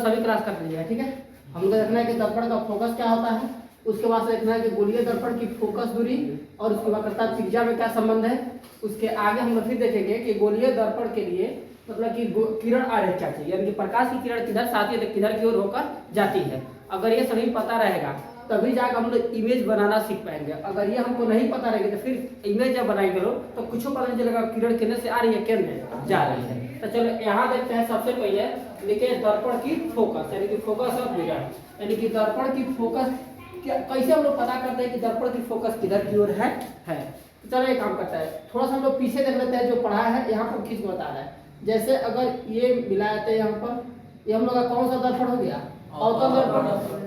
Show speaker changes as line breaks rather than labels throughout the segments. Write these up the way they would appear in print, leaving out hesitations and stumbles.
सभी क्लास कर लिया है, ठीक है। हम लोग देखना है कि दर्पण का फोकस क्या होता है, उसके बाद देखना है कि गोलीय दर्पण की फोकस दूरी और उसकी वक्रता त्रिज्या में क्या संबंध है। उसके आगे हम लोग फिर देखेंगे कि गोलीय दर्पण के लिए मतलब कि किरण आरेख क्या चाहिए, यानी कि प्रकाश की किरण किधर से आती है, किधर की ओर होकर जाती है। अगर ये सभी पता रहेगा तभी जाकर हम लोग इमेज बनाना सीख पाएंगे। अगर ये हमको नहीं पता रहेगा तो फिर इमेज जब बनाएंगे लोग तो कुछ पता नहीं चलेगा किरण किधर से आ रही है, किरण जा रही है। तो चलो यहाँ देखते हैं, सबसे पहले लिखे दर्पण की फोकस, यानी कि फोकस ऑफ मिरर, यानी कि दर्पण की फोकस कैसे हम लोग पता करते हैं कि दर्पण की फोकस किधर की ओर है। तो चलो एक काम करता है, थोड़ा सा हम लोग पीछे देख लेते हैं, जो पढ़ा है यहाँ पर खींच बता रहा है। जैसे अगर ये मिलाया था यहाँ पर, ये हम लोग का कौन सा दर्पण हो गया, अवतल दर्पण।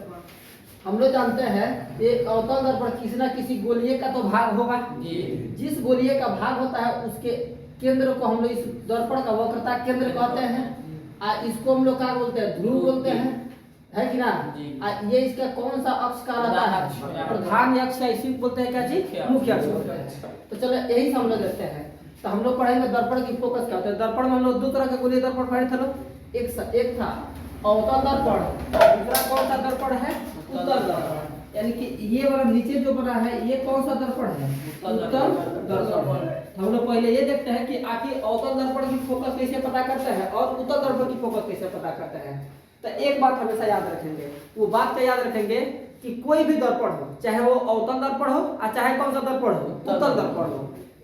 हम लोग जानते हैं ये अवतल दर्पण किसी न किसी गोलीय का तो भाग होगा, जिस गोलीय का भाग होता है उसके केंद्र को हम लोग इस दर्पण का वक्रता केंद्र कहते हैं। इसको हम लोग क्या बोलते हैं, ध्रुव बोलते हैं, है कि ना। ये इसका कौन सा अक्ष कहलाता है, प्रधान अक्ष या इसी बोलते हैं क्या जी, मुख्य अक्ष बोलते हैं। तो चलो यही हम लोग देखते हैं। तो हम लोग पढ़ेंगे दर्पण की फोकस क्या होता है। दर्पण में हम लोग दो तरह के गोलीय दर्पण पढ़े थे लोग, एक था अवतल दर्पण, दूसरा कौन सा दर्पण है, उत्तल दर्पण। यानी कि ये वाला नीचे जो बना है ये कौन सा दर्पण है, उत्तल दर्पण। हम लोग पहले ये देखते हैं कि आखिर अवतल दर्पण की फोकस कैसे पता करते हैं और उत्तल दर्पण की फोकस कैसे पता करते हैं। तो एक बात हमेशा याद रखेंगे, वो बात क्या याद रखेंगे कि कोई भी दर्पण हो, चाहे वो अवतल दर्पण हो और चाहे कौन सा दर्पण हो, उत्तल दर्पण हो,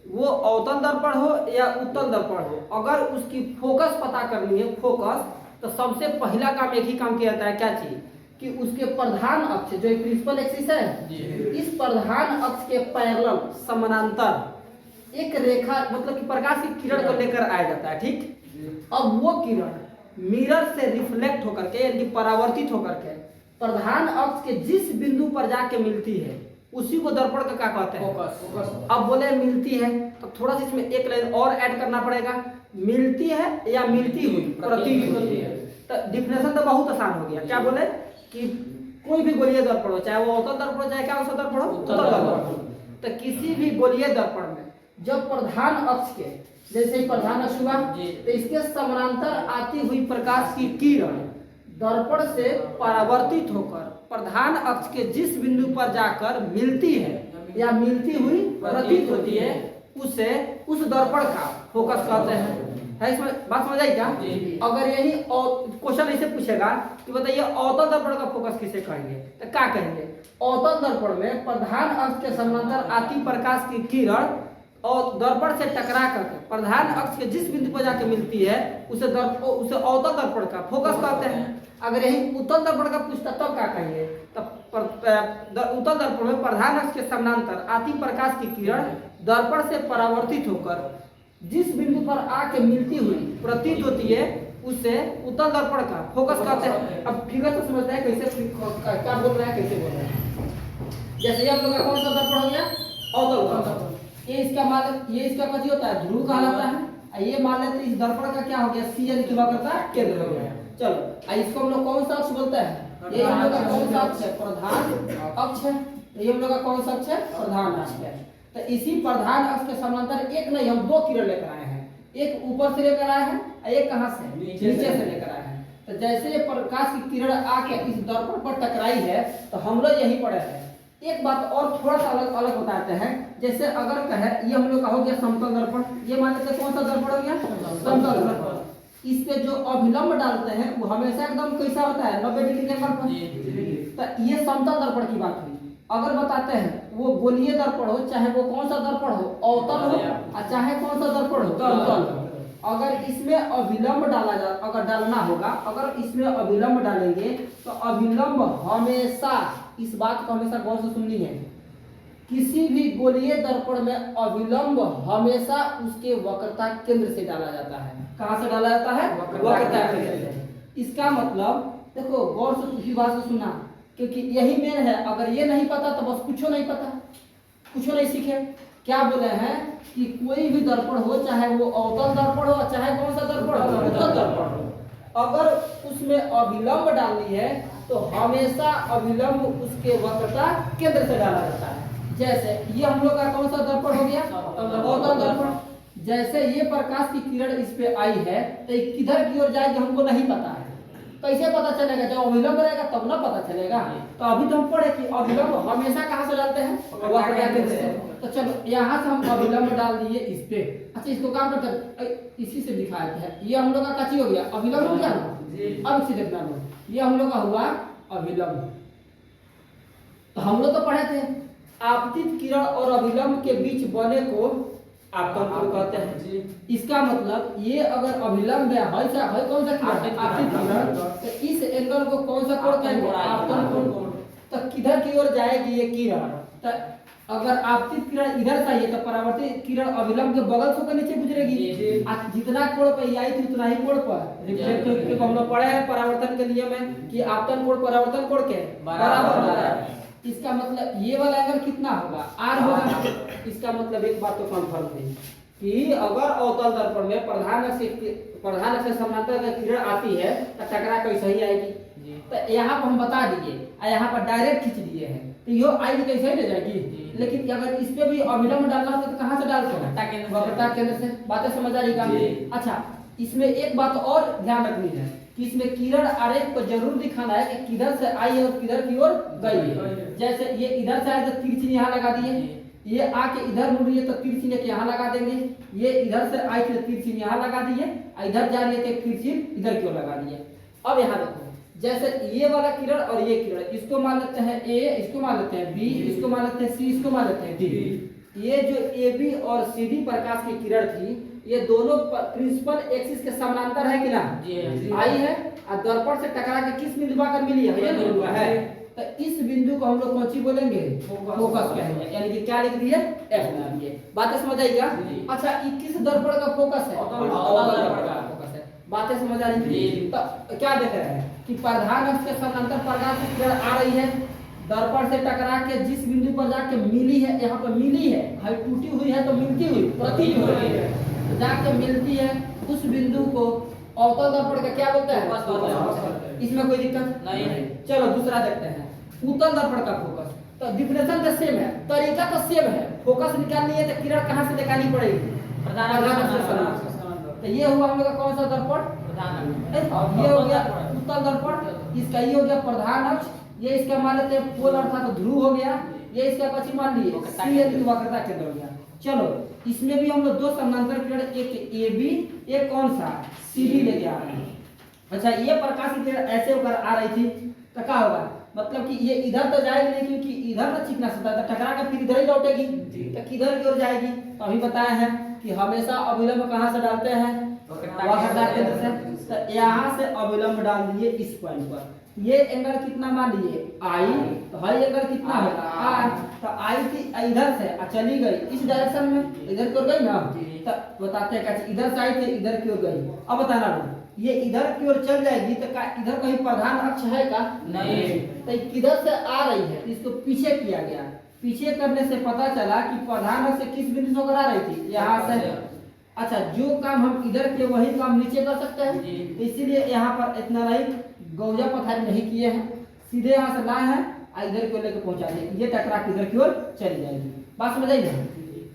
वो अवतल दर्पण हो या उत्तल दर्पण हो, अगर उसकी फोकस पता करनी है, फोकस, तो सबसे पहला काम एक ही काम किया जाता है, क्या चीज, कि उसके प्रधान अक्ष जो प्रिंसिपल एक्सिस है, इस प्रधान अक्ष के पैरेलल समानांतर एक रेखा मतलब कि प्रकाश की किरण को लेकर आया जाता है, ठीक। अब वो किरण मिरर से रिफ्लेक्ट होकर के यानी परावर्तित होकर के प्रधान अक्ष के जिस बिंदु पर जाके मिलती है उसी को दर्पण का क्या कहते हैं, फोकस। अब बोले मिलती है तो थोड़ा सा इसमें एक लाइन और ऐड करना पड़ेगा, मिलती है या मिलती हुई प्रतीत होती है। तो डिफिनेशन तो बहुत आसान हो गया, क्या बोले कि कोई भी गोलीय दर्पण हो, चाहे वो अवतल दर्पण हो चाहे क्या सा दर्पण हो, उत्तल दर्पण, तो किसी भी गोलीय दर्पण में जब प्रधान अक्ष के जैसे ही प्रधान अक्ष हुआ तो इसके समानांतर आती हुई प्रकाश की किरण दर्पण से परावर्तित होकर प्रधान अक्ष के जिस बिंदु पर जाकर मिलती है या मिलती हुई प्रतीत होती है उसे उस दर्पण का फोकस कहते हैं। है इसमें बात समझ आई क्या। अगर यही क्वेश्चन ऐसे पूछेगा कि बताइए अवतल दर्पण का फोकस किसे कहेंगे, तो क्या कहेंगे, अवतल दर्पण में प्रधान अक्ष के समानांतर आती प्रकाश की किरण और दर्पण से टकरा करके प्रधान अक्ष के जिस बिंदु पर जाकर मिलती है उसे अवतल दर्पण का फोकस कहते हैं। अगर यही उत्तल दर्पण का पूछता तब क्या कहेंगे, तब उत्तल दर्पण में प्रधान अक्ष के समानांतर आती प्रकाश की किरण दर्पण से परावर्तित होकर जिस बिंदु पर आके मिलती हुई प्रतीत होती है उसे उत्तल दर्पण का फोकस कहते हैं। अब फिगर तो समझते हैं कैसे क्या बोल रहे हैं, कैसे बोल रहे हैं। जैसे हम लोग का कौन सा दर्पण हो गया, अवतल दर्पण, ये इसका मान ये इसका कथी होता है, ध्रुव कहलाता है। ये मान लेते इस दर्पण का क्या हो गया, सी यानी कि वक्रता केंद्र हो गया। चलो इसको हम लोग कौन सा अक्ष बोलते हैं, ये हम लोग का कौन सा अक्ष है, प्रधान अक्ष है। ये हम लोग का कौन सा अक्ष है, प्रधान अक्ष है। तो इसी प्रधान अक्ष के समानांतर एक नहीं हम दो किरण लेकर आए हैं, एक ऊपर से लेकर आए हैं और एक कहां से, नीचे से लेकर आए हैं। तो जैसे ये प्रकाश की किरण आके इस दर्पण पर टकराई है तो हम लोग यही पढ़े हैं। एक बात और थोड़ा सा अलग अलग बताते हैं, जैसे अगर कहे ये हम लोग का हो गया समतल दर्पण, ये मान लेते कौन सा दर्पण हो गया, समतल दर्पण। इस पे जो अभिलंब डालते हैं वो हमेशा एकदम कैसा होता है, 90 डिग्री के एंगल पर। तो ये समतल दर्पण की बात हुई। अगर बताते हैं वो गोलीय दर्पण हो चाहे वो कौन सा दर्पण हो, अवतल हो और चाहे कौन सा दर्पण हो, उत्तल हो, अगर इसमें अभिलंब डाला जा अगर डालना होगा, अगर इसमें अभिलंब डालेंगे तो अभिलंब हमेशा, इस बात को हमेशा गौर से सुननी है, किसी भी गोलीय दर्पण में अभिलंब हमेशा उसके वक्रता केंद्र से डाला जाता है। कहां से डाला जाता है, वक्रता केंद्र से। इसका मतलब देखो गौर से उसी बात को सुनना, क्योंकि यही मेन है। अगर ये नहीं पता तो बस कुछ नहीं पता, कुछ नहीं सीखे। क्या बोले हैं कि कोई भी दर्पण हो चाहे वो अवतल दर्पण हो चाहे कौन सा दर्पण हो, उत्तल दर्पण हो, अगर उसमें अभिलंब डालनी है तो हमेशा अभिलंब उसके वक्रता केंद्र से डाला जाता है। जैसे ये हम लोग का कौन सा दर्पण हो गया, अवतल दर्पण। जैसे ये प्रकाश की किरण इस पे आई है तो किधर की ओर जाएगी हमको नहीं पता है, कैसे पता चलेगा? जब अभिलंब रहेगा तब ना पता चलेगा। तो अभी तो हम पढ़े कि अभिलंब हमेशा कहाँ से डालते हैं? वक्रता केंद्र से। तो चलो यहाँ से हम अभिलंब डाल दिए इस पे। अच्छा इसको काम करते हैं, इसी से दिखाते हैं। ये हम लोग का कच्ची हो गया, अभिलंब हो गया ना। अब इसे देखना लो, ये हम लोग का हुआ अभिलंब। तो हम लोग तो पढ़े थे आपतित किरण और अभिलंब के बीच बने को आपतन कोण कहते हैं। इसका मतलब ये अगर अभिलंब है कौन सा किरण? आपतित किरण। तो इस एंगल को कौन सा कोण कहेंगे? आपतन कोण। तो किधर की ओर जाएगी ये किरण? तो अगर आपतित किरण इधर चाहिए तो परावर्तित किरण अभिलंब के बगल से होकर नीचे गुजरेगी। जितना कोण पे आई थी उतना ही कोण पर रिफ्लेक्टिव को हम लोग पढ़े हैं परावर्तन के नियम में कि आपतन कोण परावर्तन कोण के बराबर होता है। इसका मतलब ये वाला एंगल कितना होगा? आर होगा। इसका मतलब एक बात तो कंफर्म है कि अगर अवतल दर्पण में प्रधान अक्ष से समांतर अगर किरण आती है तो टकरा कैसे ही आएगी। तो यहाँ पर हम बता दिए और यहाँ पर डायरेक्ट खींच दिए हैं तो यो आएगी कैसे ही ले जाएगी। लेकिन अगर इस पे भी अभिलंब डालना होता तो कहाँ से डालते हैं? वक्रता केंद्र से। बातें समझ आ रही? अच्छा इसमें एक बात और ध्यान रखनी है कि इसमें किरण आरेख को जरूर दिखाना है कि किधर से आई है और किधर की ओर गई है। जैसे ये इधर से आई तो तिरछी यहाँ लगा दिए, ये आके इधर मुड़ रही है तो तिरछी लेके यहाँ लगा देंगे। ये इधर से आई थी तो तिरछी यहाँ लगा दिए, इधर जा रही है तो तिरछी इधर की ओर लगा दिए। अब यहाँ देखो जैसे ये वाला किरण और ये किरण, इसको मान लेते हैं ए, इसको मान लेते हैं बी, इसको मान लेते हैं सी, इसको मान लेते हैं डी। ये जो ए बी और सी डी प्रकाश की किरण थी ये दोनों प्रिंसिपल एक्सिस के समानांतर है कि ना? आई है और दर्पण से टकरा के किस बिंदु पर मिली है? ये बिंदु है। तो इस बिंदु को हम लोग कौन सी बोलेंगे? फोकस कहेंगे। यानी कि क्या लिख दिए? एफ लिख दिए। बातें समझ आई क्या? अच्छा ये किस दर्पण का फोकस है? अवतल दर्पण का फोकस है। बातें समझ आ रही है? तो क्या देख रहे हैं कि प्रधान अक्ष के समानांतर प्रकाश की किरण आ रही है, दर्पण से टकरा के जिस बिंदु पर जाके मिली है, यहाँ पर मिली है, भाई टूटी हुई है तो मिलती हुई प्रतीत हो रही है, जाके मिलती है उस बिंदु को अवतल दर्पण का क्या बोलते हैं? इसमें कोई दिक्कत नहीं है। चलो दूसरा देखते हैं उत्तल दर्पण का फोकस। तो डिफिनेशन तो सेम है, तरीका तो सेम है। फोकस निकालनी है तो किरण कहाँ से निकालनी पड़ेगी? प्रधान अक्ष से। तो ये हुआ हम लोग का कौन सा दर्पण? प्रधान। ये हो गया उत्तल दर्पण, इसका ये हो गया प्रधान अक्ष, ये इसका मान लेते हैं पोल अर्थात ध्रुव हो गया, ये इसका पश्चिम मान लिए वक्रता केंद्र हो गया। चलो इसमें भी हम लोग दो समानांतर किरण, एक ए बी, एक कौन सा सी डी लेके आ रहे हैं। अच्छा ये प्रकाश की किरण ऐसे होकर आ रही थी तो क्या होगा? मतलब कि ये इधर तो जाएगी नहीं क्योंकि इधर ना चिकना सतह तो टकरा कर फिर इधर ही लौटेगी तो किधर की ओर जाएगी? तो अभी बताया है कि हमेशा अभिलंब कहाँ से डालते हैं? वक्रता केंद्र से। तो यहाँ से अभिलंब डाल दिए इस पॉइंट पर। ये एंगल कितना मान लिए? आई। तो हाई एंगल कितना होगा? आर। तो आई थी इधर से चली गई इस डायरेक्शन में, इधर की ओर गई ना। तो बताते हैं कैसे इधर से आई थी इधर की ओर गई। अब बताना लो ये इधर की ओर चल जाएगी तो क्या इधर कहीं प्रधान अक्ष है का? नहीं। तो किधर से आ रही है इसको पीछे किया गया। पीछे करने से पता चला कि प्रधान अक्ष से किस बिंदु से होकर आ रही थी? यहाँ से। अच्छा जो काम हम इधर के वही काम नीचे कर सकते हैं, इसीलिए यहाँ पर इतना नहीं गौजा पथारी नहीं किए हैं, सीधे यहाँ से लाए हैं इधर की ओर लेकर पहुंचा दिए, ये टकरा के इधर की ओर चली जाएगी। बात समझ आई ना?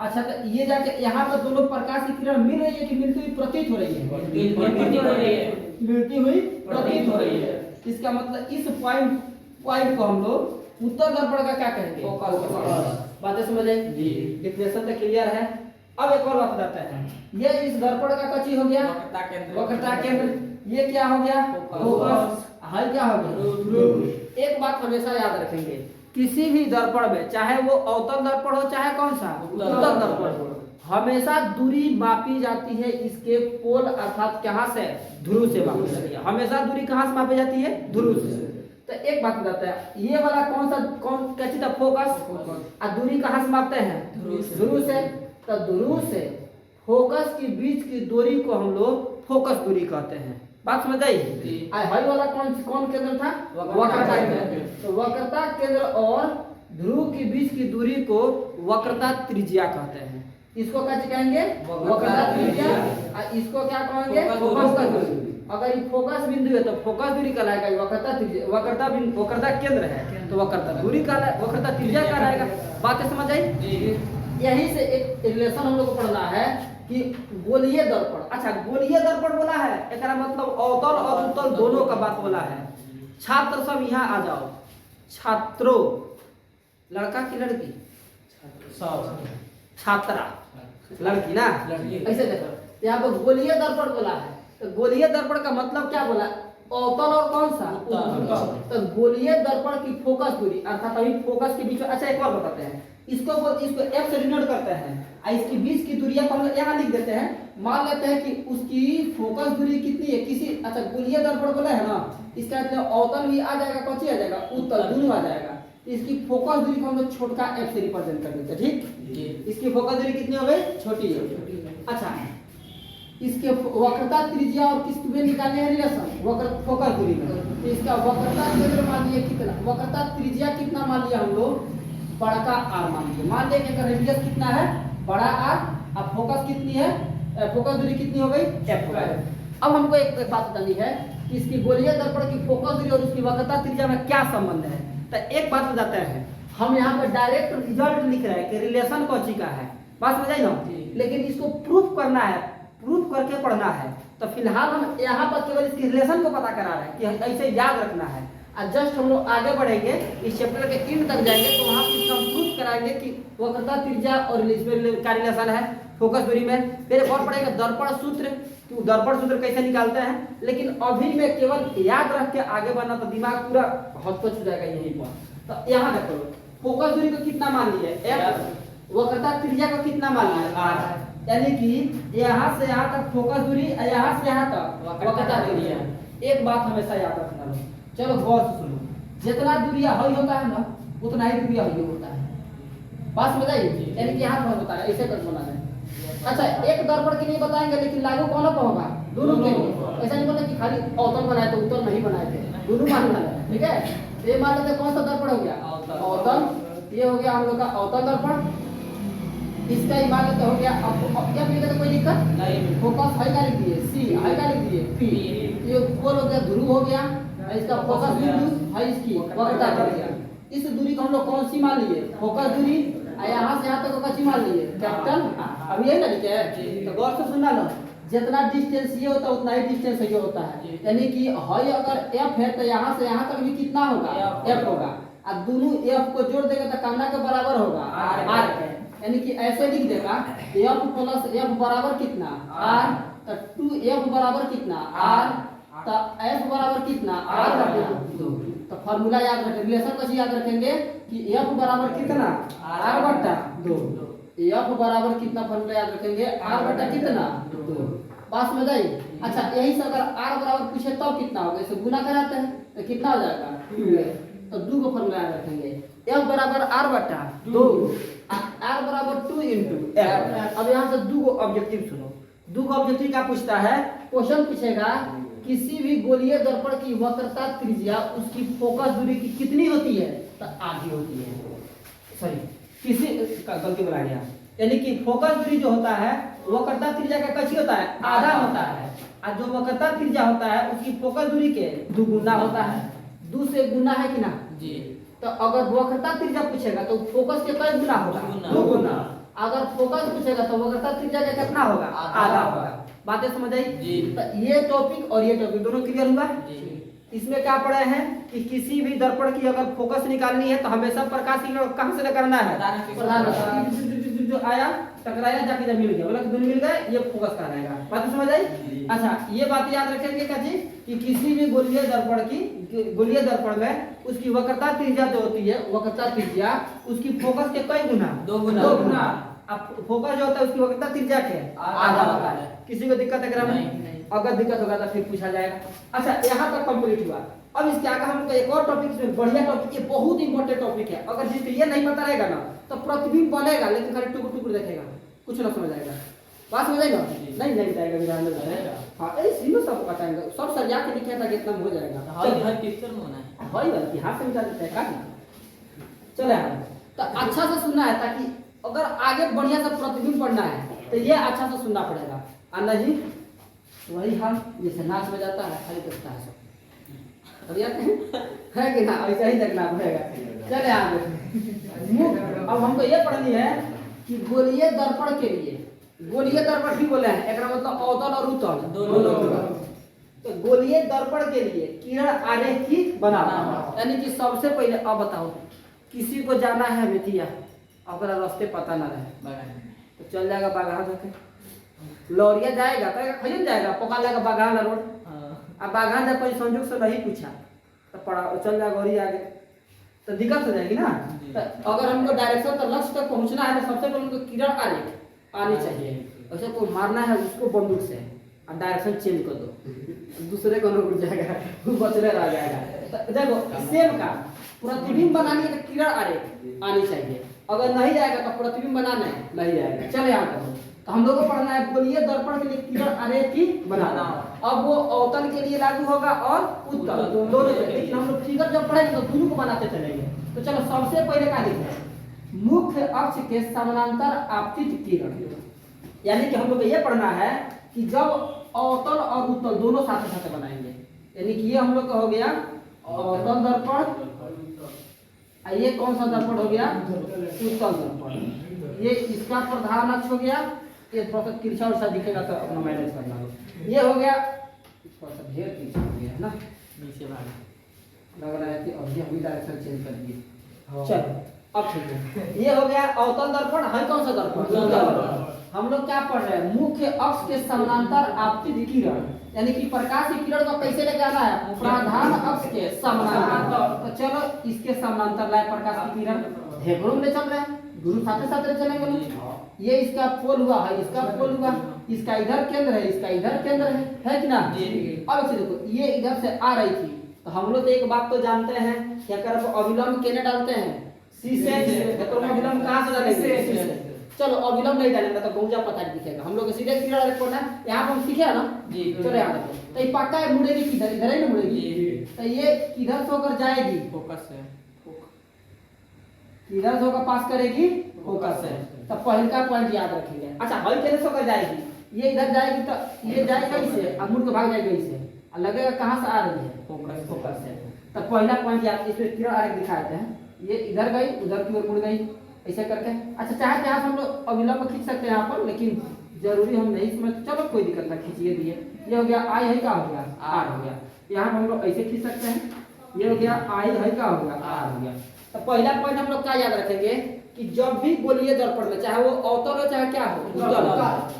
अच्छा तो ये जाके यहाँ पर दोनों प्रकाश की किरण मिल रही है कि मिलती हुई प्रतीत हो रही है? मिलती हुई प्रतीत हो रही है। इसका मतलब इस पॉइंट को हम लोग उत्तल दर्पण का क्या कहेंगे? बातें समझ आई? डिफिनेशन तो क्लियर है। अब एक और बात बताते हैं, ये इस दर्पण का कच्ची हो गया वक्रता केंद्र, ये क्या हो गया? फोकस। हाई क्या हो गया? एक बात हमेशा याद रखेंगे किसी भी दर्पण में, चाहे वो अवतल दर्पण हो चाहे कौन सा उत्तल दर्पण हो, हमेशा दूरी मापी जाती है इसके पोल अर्थात कहाँ से? ध्रुव से मापी जाती है। हमेशा दूरी कहाँ से मापी जाती है? ध्रुव से। तो एक बात बताता है ये वाला कौन कैसी था? फोकस। और दूरी कहाँ से मापते हैं? ध्रुव से। तो ध्रुव से फोकस के बीच की दूरी को हम लोग फोकस दूरी कहते हैं। बात समझ आई? हाई वाला कौन केंद्र था? वक्रता केंद्र। तो वक्रता केंद्र और ध्रुव के बीच की दूरी को वक्रता त्रिज्या कहते हैं। इसको क्या कहेंगे? वक्रता त्रिज्या। इसको क्या कहेंगे? फोकस दूरी। अगर ये फोकस बिंदु है तो फोकस दूरी कहलाएगा, वक्रता केंद्र है तो वक्रता दूरी कहलाएगा, वक्रता त्रिज्या कहलाएगा। बातें समझ आई? यहीं से एक रिलेशन हम लोग को पढ़ना है कि गोलीय दर्पण। अच्छा, गोलीय दर्पण बोला है, एकरा मतलब अवतल और उत्तल दोनों का बात बोला है। छात्र सब यहाँ आ जाओ। छात्रों, लड़का की लड़की? छात्रा, लड़की ना, ऐसे देखो यहाँ पर गोलीय दर्पण बोला है। तो गोलीय दर्पण का मतलब क्या बोला? अवतल और कौन सा? तो गोलीय दर्पण की फोकस दूरी अर्थात अभी फोकस के बीच में। अच्छा, एक और बताते हैं, इसको F से डिनोट करते हैं और इसकी बीच की दूरिया को हम यहाँ लिख देते हैं। मान लेते हैं कि उसकी फोकस दूरी कितनी है किसी। अच्छा, गोलीय दर्पण बोला है ना, इसका मतलब अवतल भी आ जाएगा, कौन सी आ जाएगा? उत्तल, दोनों आ जाएगा। इसकी फोकस दूरी को हम लोग छोटा f से रिप्रेजेंट कर देते हैं। ठीक, इसकी फोकस दूरी कितनी हो गई? छोटी है। अच्छा, इसके वक्रता त्रिज्या और किस में निकालने हैं रिलेशन? वक्र फोकस दूरी में। तो इसका वक्रता केंद्र मान लिया कितना, वक्रता त्रिज्या कितना मान लिया हम लोग? बड़ा का r मान लिया। मान लिया कि अगर रेडियस कितना है? बड़ा r, अब फोकस कितनी है? फोकस दूरी कितनी हो गई? f। अब हमको एक बात बतानी है कि इसकी गोलीय दर्पण की फोकस दूरी और उसकी वक्रता त्रिज्या में क्या संबंध है। तो एक बात बताते हैं, हम यहाँ पर डायरेक्ट रिजल्ट लिख रहे हैं कि रिलेशन कौन सी का है, बात समझ आई ना। लेकिन इसको प्रूफ करना है, प्रूफ करके पढ़ना है। तो फिलहाल हम यहाँ पर केवल इसकी रिलेशन को पता करा रहे हैं कि ऐसे याद रखना है। और जस्ट हम लोग आगे बढ़ेंगे, इस चैप्टर के एंड तक जाएंगे तो वहाँ पर हम प्रूफ कराएंगे कि वक्रता त्रिज्या और का रिलेशन है फोकस दूरी में। फिर एक और पढ़ेगा दर्पण सूत्र, कि दर्पण सूत्र कैसे निकालते हैं। लेकिन अभी में केवल याद रख के आगे बढ़ना, तो दिमाग पूरा हौच-पौच हो जाएगा यहीं पर। तो यहाँ देखो, फोकस दूरी को कितना मान लिया? f, वक्रता त्रिज्या को कितना मान लिया? r। यानी कि यहाँ से यहाँ तक फोकस दूरी, यहाँ से यहाँ तक वक्रता दूरी है। एक बात हमेशा याद रखना, चलो गौर से सुनो, जितना दूरिया हई होता है ना, उतना ही दूरिया हई होता है। बात समझ आई? यानी कि यहाँ पर बता रहा है, ऐसे कर बोला है। अच्छा, एक दर्पण के लिए बताएंगे, लेकिन लागू कौन पर होगा? दोनों के लिए। ऐसा नहीं बोला कि खाली अवतल बनाए तो उत्तल नहीं बनाए थे, दोनों मानना है। ठीक है, ये मान लेते कौन सा दर्पण हो गया? अवतल। ये हो गया हम लोग का अवतल दर्पण। इसका ही मान लेते हो गया। अब क्या मिलेगा तो कोई दिक्कत नहीं। फोकस हाई का लिख दिए, सी हाई का लिख दिए, पी। ये फोर हो गया, ध्रुव हो गया। इसका फोकस बिंदु हाई, इसकी वक्रता कर दिया। इस दूरी को हम लोग कौन सी मान लिए? फोकस दूरी। यहाँ से यहाँ तक कौन सी मान लिए? कैपिटल। अब ये ना लिखे है, तो गौर से सुनना लो, जितना डिस्टेंस ये होता है उतना ही डिस्टेंस ये होता है। यानी कि हाई अगर f है तो यहाँ से यहाँ तक भी कितना होगा? f होगा। अब दोनों f को जोड़ देगा तो कामना के बराबर होगा r है। यानी कि ऐसे लिख देगा f प्लस f बराबर कितना? r। तो 2f बराबर कितना? r। तो f बराबर कितना? r बटा 2। तो फार्मूला याद रखें, रिलेशन कैसे याद रखेंगे कि f बराबर कितना? r बटा 2। f बराबर कितना फार्मूला याद रखेंगे? r बटा कितना? 2। बात समझ आई? अच्छा, यही से अगर r बराबर पूछे तो कितना होगा? इसे गुना कराते हैं तो कितना हो जाएगा? 2। तो 2 को फार्मूला याद रखेंगे, f बराबर r बटा 2, r बराबर 2 into f। अब यहाँ से 2 को ऑब्जेक्टिव सुनो। 2 को ऑब्जेक्टिव क्या पूछता है? क्वेश्चन पूछेगा किसी भी गोलीय दर्पण की वक्रता त्रिज्या उसकी फोकस दूरी की कितनी होती है? तो आधी होती है। सॉरी, किसी का गलती बना दिया। यानी कि फोकस दूरी जो होता है वक्रता त्रिज्या का कैसी होता है? आधा होता है। और जो वक्रता त्रिज्या होता है उसकी फोकस दूरी के 2 गुना होता है। 2 से गुना है कि ना जी? तो अगर वक्रता त्रिज्या पूछेगा तो फोकस के कई गुना होगा? 2 गुना। अगर फोकस पूछेगा तो वक्रता त्रिज्या का कितना होगा? आधा होगा। बातें समझ आई? तो ये टॉपिक और ये टॉपिक दोनों क्लियर हुआ? इसमें क्या पढ़े हैं कि किसी भी दर्पण की अगर फोकस निकालनी है तो हमेशा प्रकाश की कहां से करना है? प्रधान। जो आया टकराया जाके जब मिल गया, बोला कि दोनों मिल गए, ये फोकस कहलाएगा। बात समझ आई? अच्छा, ये बात याद रखेंगे क्या जी कि किसी भी गोलीय दर्पण में उसकी वक्रता त्रिज्या जो होती है, वक्रता त्रिज्या उसकी फोकस के कई गुना? 2 गुना। अब फोकस जो होता है उसकी वक्रता त्रिज्या के आधा होता है। किसी को दिक्कत है ग्राम? अगर दिक्कत होगा तो फिर पूछा जाएगा। अच्छा, यहाँ तक कंप्लीट हुआ। अब इसके आगे हम एक और टॉपिक, इसमें बढ़िया टॉपिक, ये बहुत इंपॉर्टेंट टॉपिक है। अगर जिसको ये नहीं पता रहेगा ना तो प्रतिबिंब बनेगा लेकिन खाली टुकुर टुकुर देखेगा, कुछ ना समझ आएगा। बात समझ आएगा? नहीं जाएगा विधान जाएगा। हाँ, इसमें सब बताएंगे, सब सरिया के लिखे था कितना हो जाएगा। हर पिक्चर में होना है, हई वाला हाथ से मिटा देते हैं का। चले तो अच्छा से सुनना है, ताकि अगर आगे बढ़िया से प्रतिबिंब पढ़ना है तो ये अच्छा से सुनना पड़ेगा। अन्ना जी वही हाल जैसे नाच में जाता है, खाली करता है सब है कि ना? ऐसा ही देखना पड़ेगा। चले आगे। अब हमको ये पढ़नी है कि गोलीय दर्पण के लिए गोलीय दर्पण भी बोले हैं, एक मतलब अवतल और उत्तल दोनों। तो गोलीय दर्पण के लिए किरण आरेख की बनाना, यानी कि सबसे पहले अब बताओ किसी को जाना है बेतिया, अगर रास्ते पता ना रहे तो चल जाएगा बागान होके, लौरिया जाएगा कहेगा खजन जाएगा पका लेगा बागान रोड, अब बागान जब कोई संजोग से नहीं पूछा तो पड़ा चल जाएगा और आगे, तो दिक्कत हो जाएगी ना। तो अगर हमको डायरेक्शन तक लक्ष्य तक पहुंचना है तो सबसे पहले उनको किरण आरेख आनी चाहिए। वैसे को मारना है उसको बंदूक से और डायरेक्शन चेंज कर दो, दूसरे को उड़ जाएगा, वो बचले रह जाएगा। तो देखो सेम का प्रतिबिंब बनानी है तो किरण आरेख आनी चाहिए, अगर नहीं जाएगा तो प्रतिबिंब बनाना है नहीं जाएगा। चले यहाँ करो तो हम लोग को पढ़ना है गोलीय दर्पण के लिए किरण आरेख की बनाना। अब वो अवतल के लिए लागू होगा और उत्तल दोनों, लेकिन हम लोग फिगर जब पढ़ेंगे तो दोनों को बनाते चलेंगे। तो चलो सबसे पहले क्या लिखते हैं, मुख्य अक्ष के समानांतर आपतित किरण, यानी कि हम लोग ये पढ़ना है कि जब अवतल और उत्तल दोनों साथ साथ बनाएंगे, यानी कि ये हम लोग का हो गया अवतल दर्पण, ये कौन सा दर्पण हो गया उत्तल दर्पण, ये इसका प्रधान अक्ष हो गया, ये थोड़ा सा तिरछा उर्छा दिखेगा तो अपना मैनेज करना हो, ये हो गया थोड़ा सा ढेर तिरछा हो गया है ना नीचे भाग लग रहा है कि अभी हम डायरेक्शन चेंज कर दिए। चलो अब ठीक है, ये हो गया अवतल दर्पण, है कौन सा दर्पण, हम लोग क्या पढ़ रहे हैं मुख्य अक्ष के समानांतर आपतित किरण, यानी कि प्रकाश की किरण को कैसे लेके आना है प्रधान अक्ष के समानांतर। तो चलो इसके समानांतर लाए प्रकाश की किरण, ढेबरों में चल रहे हैं गुरु साथ साथ चलेंगे लोग, ये इसका पोल हुआ है, इसका पोल हुआ, इसका इधर केंद्र है, इसका इधर केंद्र है कि ना। अब देखो ये इधर से आ रही थी तो हम लोग तो एक बात तो जानते हैं क्या कर अविलंब केने डालते हैं सी से, तो अविलंब कहां से डालेंगे, चलो अविलंब नहीं डालेंगे तो गौजा पता दिखेगा, हम लोग सीधे किरण आरेख पढ़ना है, यहाँ पर हम सीखे ना जी। चलो यहाँ देखो तो ये पक्का है मुड़ेगी किधर, इधर ही ना मुड़ेगी, तो ये किधर से होकर जाएगी फोकस से, किधर से होकर पास करेगी फोकस से। तो पहले का पॉइंट याद रखेंगे। अच्छा हल केने से होकर जाएगी, ये इधर जाएगी तो ये जाएगा इसे और मुड़ के भाग जाएगा इसे, और लगेगा कहां से आ रही है फोकस से। तो पहला पॉइंट याद, इसमें किरण आरेख दिखाते हैं, ये इधर गई उधर की ओर मुड़ गई ऐसे करके। अच्छा चाहे यहाँ हम लोग अविलंब खींच सकते हैं यहाँ पर, लेकिन जरूरी हम नहीं समझ, चलो कोई दिक्कत नहीं खींचिए दिए। ये हो गया आई है क्या हो गया आर हो गया, यहाँ हम लोग ऐसे खींच सकते हैं, ये हो गया आई है क्या हो गया आर हो गया। तो पहला पॉइंट हम लोग क्या याद रखेंगे कि जब भी गोलीय दर्पण में चाहे वो अवतल हो चाहे क्या हो उत्तल,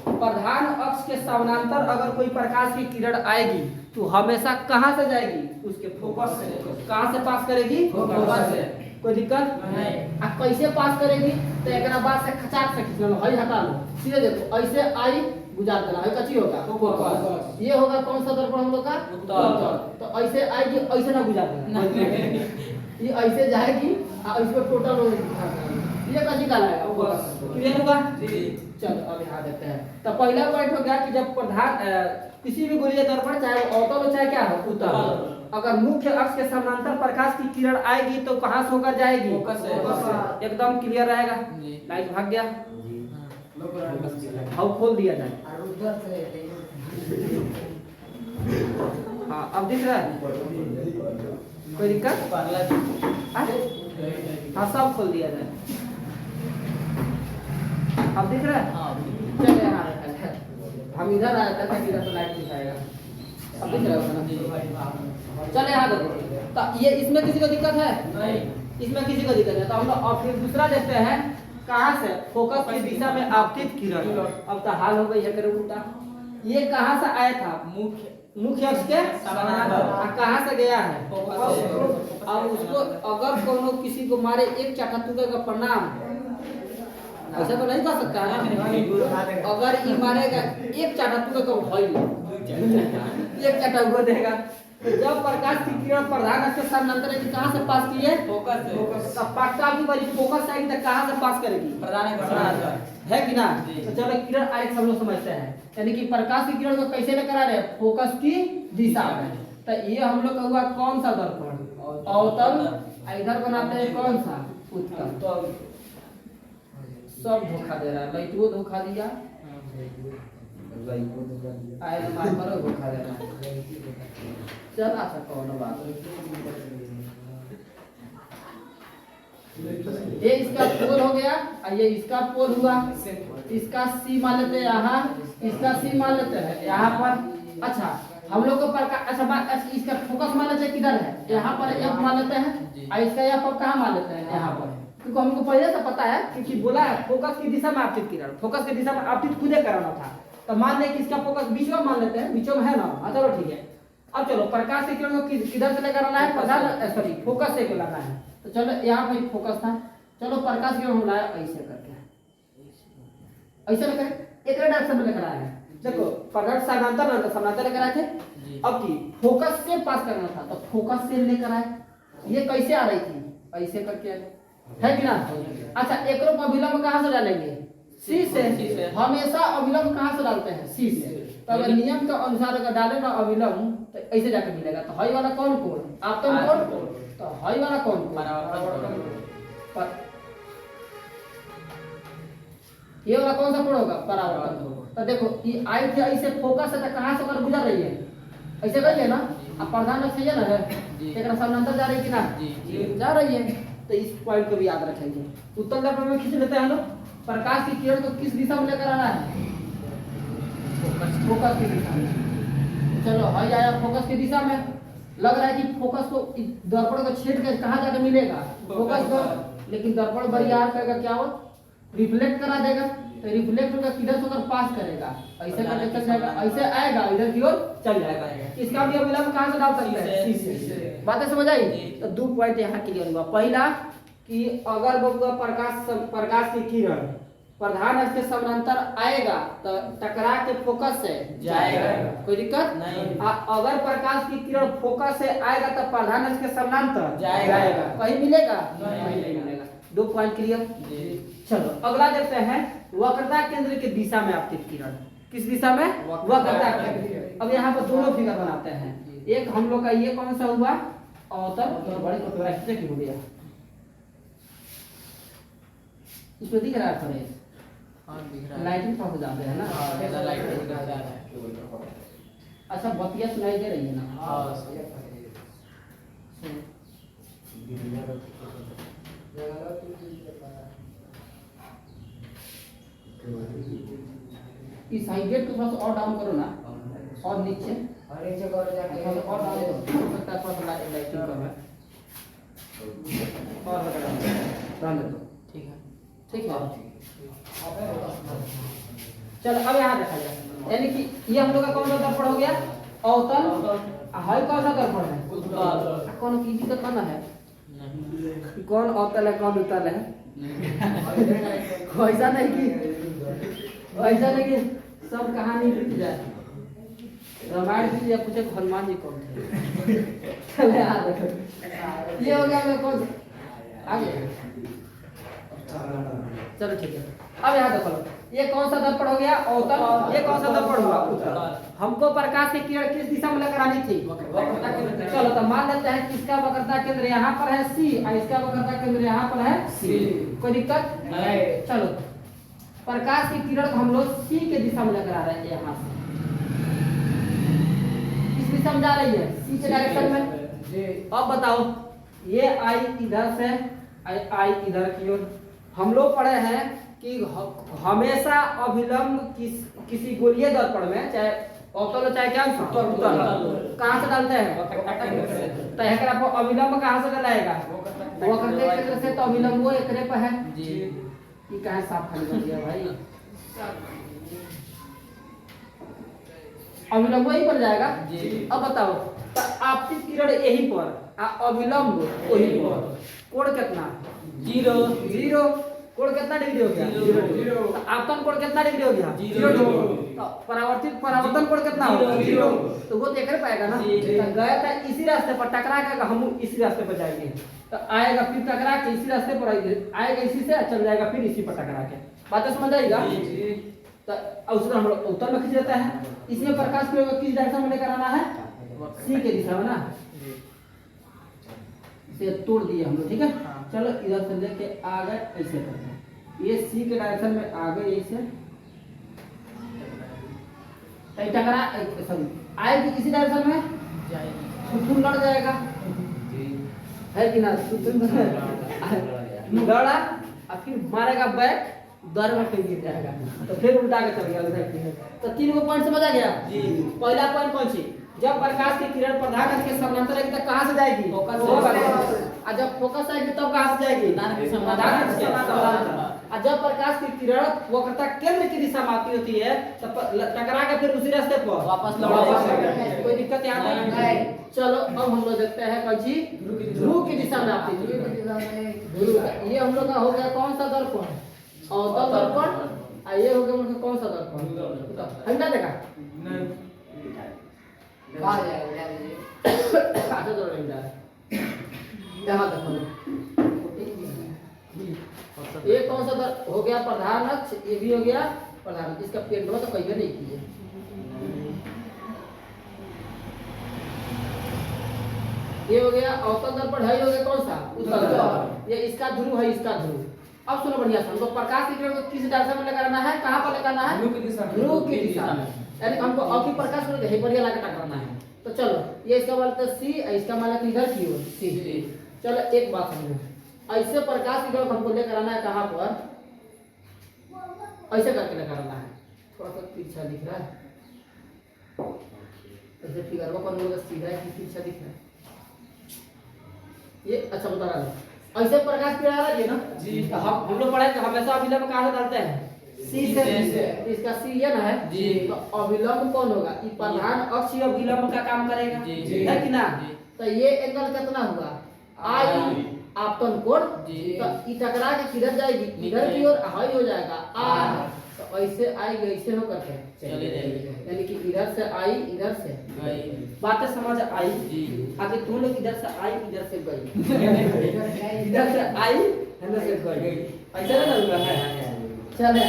प्रधान अक्ष के समानांतर अगर कोई प्रकाश की किरण आएगी तो हमेशा कहाँ से जाएगी उसके फोकस से, कहाँ से पास करेगी फोकस से, कोई दिक्कत नहीं। अब कैसे पास करेगी तो एक बाद से खचाक से खींचना लो, हई हटा लो, सीधे देखो ऐसे आई गुजार देना है, कच्ची होगा फोकस, ये होगा कौन सा दर्पण हम लोग का उत्तल। तो ऐसे आएगी ऐसे ना गुजार देना ये ऐसे जाएगी और इसको टोटल ये कच्ची का लाएगा फोकस, क्लियर होगा जी। चलो अब यहाँ देखते हैं। तो पहला पॉइंट हो गया कि जब प्रधान किसी भी गोलीय दर्पण चाहे अवतल हो चाहे क्या हो उत्तल, अगर मुख्य अक्ष के समानांतर प्रकाश की किरण आएगी तो कहां से होकर जाएगी फोकस से, एकदम क्लियर रहेगा। लाइट भाग गया हाउ खोल दिया जाए, हाँ अब दिख रहा है कोई दिक्कत, हाँ सब खोल दिया जाए, अब दिख रहा है। चलिए हाँ हम इधर आए थे इधर से लाइट दिखाएगा, अब दिख रहा है। चले यहाँ देखो तो ये इसमें किसी को दिक्कत है नहीं, इसमें किसी को दिक्कत है। तो हम लोग और फिर दूसरा देखते हैं कहाँ से फोकस की दिशा में आपतित किरण, अब तो हाल हो गई है करो उल्टा, ये कहाँ से आया था मुख्य अक्ष के समानांतर, कहाँ से गया है फोकस। अब उसको अगर कोनो किसी को मारे एक चाटा तुगेगा प्रणाम, ऐसा तो नहीं कर सकता है, अगर ये मारेगा एक चाटा तुगेगा भाई एक चाटा उगो देगा। तो जब प्रकाश की किरण प्रधान अक्ष के समानांतर है कहां से पास की है फोकस से, तो पक्का की बड़ी फोकस आएगी तो कहां से पास करेगी प्रधान है कि ना। तो चलो किरण आरेख सब लोग समझते हैं, यानी कि प्रकाश की किरण को कैसे लेकर आ रहे हैं फोकस की दिशा में। तो ये हम लोग का हुआ कौन सा दर्पण अवतल, इधर बनाते हैं कौन सा उत्तल। सब धोखा दे रहा है, लाइट वो धोखा दिया आए मार धोखा दे रहा है, चल अच्छा कौन बात। ये इसका पोल हो गया और ये इसका पोल हुआ। इसका सी मान लेते हैं यहाँ, इसका सी मान लेते हैं यहाँ पर। अच्छा हम लोग को अच्छा इसका फोकस मान लेते हैं किधर है, यहाँ पर एफ मान लेते हैं और इसका एफ कहाँ मान लेते हैं, यहाँ पर। क्योंकि हमको पहले से पता है क्योंकि बोला है फोकस की दिशा में आपतित किरण, फोकस की दिशा में आपतित खुदे कराना था। तो मान लें कि इसका फोकस बीच में मान लेते हैं, बीचों में है ना। हाँ चलो ठीक है। अब चलो प्रकाश की किरण को किधर से लेकर आना है, प्रधान सॉरी फोकस से लाना है। तो चलो यहाँ पे फोकस था, चलो प्रकाश की किरण हम लाया ऐसे करके, ऐसे लेकर एक डायरेक्शन में लेकर आए हैं। देखो प्रकाश समानांतर लेकर आए थे, अब की फोकस से पास करना था तो फोकस से लेकर आए। ये कैसे आ रही थी, ऐसे करके है कि ना। अच्छा एक रूप अभिलंब कहाँ से डालेंगे, सी से। हमेशा अभिलंब कहाँ से डालते हैं, सी से। तो अगर नियम के अनुसार अगर डाले ना अभिलंब तो ऐसे जाकर मिलेगा। तो हाई वाला कौन कोण, आपतन कोण, तो हाई वाला कौन कोण, ये वाला कौन सा कोण होगा, परावर्तन कोण। तो देखो ये आई थी ऐसे फोकस है तो कहां से कर गुजर रही है, ऐसे गई है ना। अब प्रधान अक्ष है ना है, एक समानांतर जा रही है कि ना, जा रही है। तो इस पॉइंट को भी याद रखेंगे। उत्तल दर्पण में खींच लेते हैं हम लोग। प्रकाश की किरण को किस दिशा में लेकर आना है, फोकस की दिशा में। चलो हाई आया फोकस की दिशा में। लग रहा है कि फोकस को दर्पण को छेद कर कहां जाकर मिलेगा, फोकस को। लेकिन दर्पण बरियार करेगा क्या हो, रिफ्लेक्ट करा देगा। तो रिफ्लेक्ट होकर किधर होकर पास करेगा, ऐसे करके चल जाएगा, ऐसे आएगा इधर की ओर चल जाएगा। इसका भी अभिलंब कहां से डाल सकते हैं, सी से। बातें समझ आई। तो 2 पॉइंट यहाँ क्लियर हुआ। पहला कि अगर बबुआ प्रकाश की किरण प्रधान अक्ष के समानांतर आएगा तो टकरा के फोकस से जाएगा, कोई दिक्कत नहीं। अगर प्रकाश की किरण फोकस से आएगा तो प्रधान अक्ष के समानांतर जाएगा, कहीं मिलेगा नहीं मिलेगा। 2 पॉइंट क्लियर। चलो अगला देखते हैं वक्रता केंद्र की दिशा में आपतित किरण। किस दिशा में, वक्रता केंद्र। अब यहाँ पर दोनों फिगर बनाते हैं। एक हम लोग का ये कौन सा हुआ, अवतल, बड़े फोटोग्राफी की हो गया, इसमें दिख रहा है लाइटिंग थोड़ा ज्यादा है ना, लाइटिंग ज्यादा है। अच्छा बतिया सुनाई दे रही है ना, इस हाईगेट को थोड़ा सा और डाउन करो ना, और नीचे करो जाके और डाउन करो, हो सकता है थोड़ा सा लाइटिंग कम है, और डाउन दो। ठीक है ठीक है। चलो अब यहाँ देखा जाए, यानी कि ये हम लोग का कौन सा दर्पण हो गया, अवतल। हाई कौन सा दर्पण है, उत्तल। कौन की दिक्कत करना है, कौन अवतल है कौन उत्तल है, ऐसा नहीं कि सब कहानी बीत जाए, रामायण बीत जाए, पूछे हनुमान जी कौन थे। चले ये हो गया मैं कौन आगे। चलो ठीक है। अब यहाँ देखो ये कौन सा दर्पण हो गया, अवतल। ये कौन सा दर्पण हुआ, उत्तल। हमको प्रकाश की किरण किस दिशा में लेकर आनी थी, वक्रता केंद्र। चलो तो मान लेते हैं किसका वक्रता केंद्र यहाँ पर है, सी, और इसका वक्रता केंद्र यहाँ पर है, सी। कोई दिक्कत नहीं। चलो प्रकाश की किरण हम लोग सी के दिशा में लेकर आ रहे हैं, यहाँ से किस दिशा में जा रही है, सी के डायरेक्शन में। अब बताओ ये आई इधर से, आई इधर की ओर। हम लोग पढ़े हैं कि हमेशा अभिलंब किसी गोलीय दर्पण में, चाहे अवतल चाहे क्या उत्तल, कहाँ से डालते हैं, तो अभिलंब कहाँ से डलाएगा, वक्रता केंद्र से। तो अभिलंब वो एकरे पर है जी। ये कहाँ साफ खाली कर दिया भाई, अभिलंब वही पर जाएगा जी। अब बताओ तो आपतित किरण यही पर, अभिलंब वही पर। कोण कितना, 0। कोण कितना डिग्री हो गया, 0। आपतन कोण कितना डिग्री हो गया, 0। तो परावर्तन कोण कितना होगा, 0। तो वो देख रहे पाएगा ना। तो गया था इसी रास्ते पर, टकरा के हम इसी रास्ते पर जाएंगे, तो आएगा फिर टकरा के इसी रास्ते पर आएगा, इसी से चल जाएगा फिर इसी पर टकरा के। बातें समझ आएगा। तो उसको हम लोग उत्तर में खींच देता है। इसमें प्रकाश को किस डायरेक्शन में लेकर आना है, सी के दिशा में ना, से तोड़ दिए हम लोग। ठीक है चलो इधर से लेके आ गए, ऐसे करते हैं। ये सी के डायरेक्शन में आ गए, ऐसे टकरा सॉरी आएगी किसी डायरेक्शन में, सुतून लड़ जाएगा है कि ना, सुतून दौड़ा और फिर मारेगा बैक, दर में फिर गिर जाएगा, तो फिर उल्टा के चल गया उधर। तो 3 गो पॉइंट समझ आ गया जी। पहला पॉइंट कौन सी, जब प्रकाश की किरण प्रधान अक्ष के समानांतर आएगी तो कहां से जाएगी, फोकस से। और जब फोकस आएगी तब कहां से जाएगी, प्रधान अक्ष के समानांतर। और जब प्रकाश की किरण वक्रता केंद्र की दिशा में आती होती है तो टकरा के फिर उसी रास्ते पर वापस लौट, कोई दिक्कत यहाँ नहीं। चलो अब हम लोग देखते हैं कौन सी, ध्रुव की दिशा में आती है। ध्रुव, ये हम लोग का हो गया कौन सा दर्पण, अवतल दर्पण। ये हो गया मतलब कौन सा दर्पण, ठंडा देखा यहाँ देखो, ये कौन सा हो गया, प्रधान अक्ष। ये भी हो गया प्रधान, इसका पेंट तो कहीं नहीं किए। ये हो गया अवतल दर्पण है, हो गया कौन सा, उत्तल दर्पण। ये इसका ध्रुव है, इसका ध्रुव। अब सुनो बढ़िया से, हमको प्रकाश की किरण को किस दिशा में लगाना है, कहाँ पर लगाना है, ध्रुव की दिशा में। यानी हमको अभी प्रकाश को यही बढ़िया लगा करना है। तो चलो ये इसका मतलब सी, इसका मतलब इधर की ओर सी। चलो एक बात समझो, ऐसे प्रकाश की किरण हमको लेकर आना है कहाँ पर, ऐसे करके लेकर आना है। थोड़ा सा तिरछा दिख रहा है, ऐसे फिगर को कौन लोग सीधा है कि तिरछा दिख रहा है, ये अच्छा बता रहा है। ऐसे प्रकाश की किरण आ रही है ना जी। तो हम लोग पढ़े हमेशा अभिलंब कहाँ से डालते हैं, सी से। इसका सी ये ना है जी। तो अभिलंब कौन होगा, ये प्रधान अक्ष अभिलंब का काम करेगा है कि ना। तो ये एंगल कितना हुआ, आई आपतन कोण। तो टकरा के किधर जाएगी, इधर की ओर हाई हो जाएगा आर। तो ऐसे आएगी, ऐसे हो करके चले जाएगी, यानी कि इधर से आई, इधर से बातें समझ आई जी। आगे तुम लोग इधर से आई, इधर से गई, इधर से आई, इधर से गई, ऐसा ना हुआ है। चले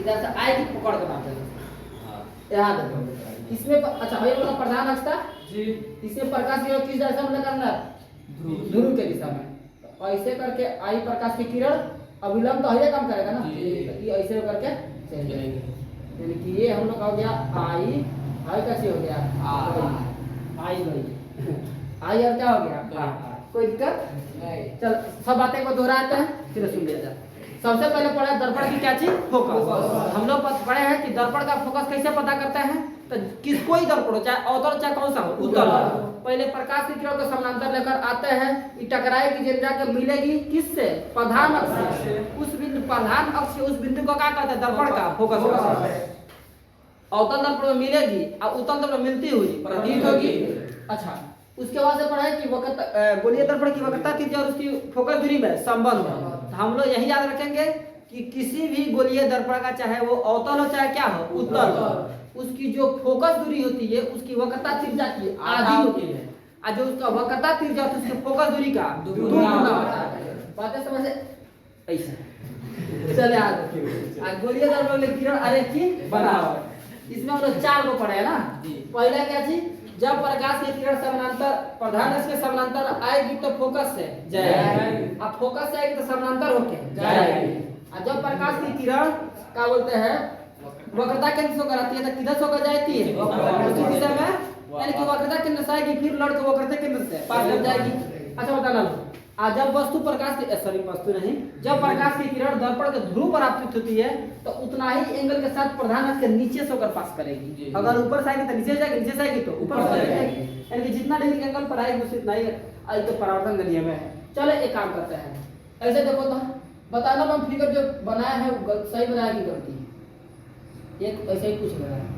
इधर से आई की पकड़ के बात है, याद रखो इसमें। अच्छा भाई लोग प्रधान अक्ष था जी, इसमें प्रकाश की किस दिशा में करना है, ध्रुव के दिशा में। तो ऐसे करके आई प्रकाश की किरण अभिलंब तो है काम करेगा ना, ये ऐसे करके चल जाएंगे। यानी कि ये हम लोग का हो गया आई, आई कैसे हो गया, आई गई, आई और क्या हो गया, कोई दिक्कत नहीं। चल सब बातें को दोहराते हैं फिर सुन लिया जाए। सबसे पहले पढ़ा दर्पण की क्या चीज, फोकस। हम लोग पढ़े हैं कि दर्पण का फोकस कैसे पता करते हैं। तो किस कोई दर्पण हो, चाहे अवतल चाहे कौन सा हो, उत्तल, पहले प्रकाश की किरण को समानांतर लेकर आते हैं, ये टकराएगी, जब जाकर मिलेगी किससे, प्रधान अक्ष से। उस बिंदु प्रधान अक्ष उस बिंदु को क्या कहते हैं, दर्पण का फोकस। अवतल दर्पण में मिलेगी और उत्तल दर्पण में मिलती हुई प्रतीत होगी। अच्छा उसके बाद से पढ़ा है कि गोलीय दर्पण की वक्रता त्रिज्या और उसकी फोकस दूरी में संबंध है। तो हम लोग यही याद रखेंगे कि किसी भी गोलीय दर्पण का चाहे वो अवतल हो चाहे क्या हो उत्तल हो, उसकी जो फोकस दूरी होती है उसकी वक्रता त्रिज्या की आधी होती है, और जो उसका वक्रता त्रिज्या होती है उसकी फोकस दूरी का दुगुना होता है। बातें समझ ऐसा चले आगे। गोलीय दर्पण में किरण आरेख की बनावट, इसमें हम लोग 4 को पढ़े है ना। पहला क्या चीज, जब प्रकाश की किरण समानांतर प्रधान अक्ष के समानांतर आएगी तो फोकस से जाएगी, अब फोकस से आएगी तो समानांतर होके जाएगी। और जब प्रकाश की किरण क्या बोलते हैं वक्रता केंद्र से होकर आती है तो किधर से होकर जाती है, उसी दिशा में, यानी कि वक्रता केंद्र से आएगी फिर लड़ के वक्रता केंद्र से पास कर जाएगी। अच्छा बताना लो, जब वस्तु प्रकाश की वस्तु नहीं, जब प्रकाश की किरण दर्पण के ध्रुव पर आपतित होती है तो उतना ही एंगल के साथ प्रधान अक्ष के नीचे से होकर पास करेगी। अगर ऊपर से आएगी तो नीचे जाएगी, नीचे से आएगी तो ऊपर से जाएगी, यानी कि जितना डिग्री एंगल पर आएगी उतना ही आई तो परावर्तन का नियम है। चलो एक काम करते हैं, ऐसे देखो तो बताना हम फिगर जो बनाया है सही बनाया की गलती, एक ऐसे ही पूछ रहा है।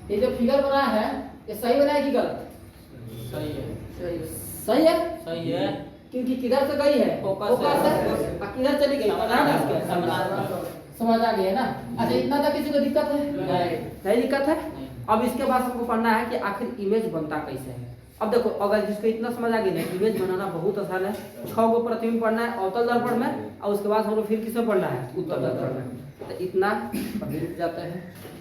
ये जो फिगर बना है ये सही बनाया कि गलत,
सही है,
सही है, सही है,
सही है,
क्योंकि किधर से गई है,
फोकस
से किधर चली गई, समझ आ गया ना। अच्छा इतना तक किसी को दिक्कत है, नहीं दिक्कत है। अब इसके बाद हमको पढ़ना है कि आखिर इमेज बनता कैसे है। अब देखो अगर जिसको इतना समझ आ गया ना, इमेज बनाना बहुत आसान है। 6 गो प्रतिबिंब पढ़ना है अवतल दर्पण में, और उसके बाद हम लोग फिर किसमें पढ़ना है, उत्तल दर्पण में। तो इतना जाता है।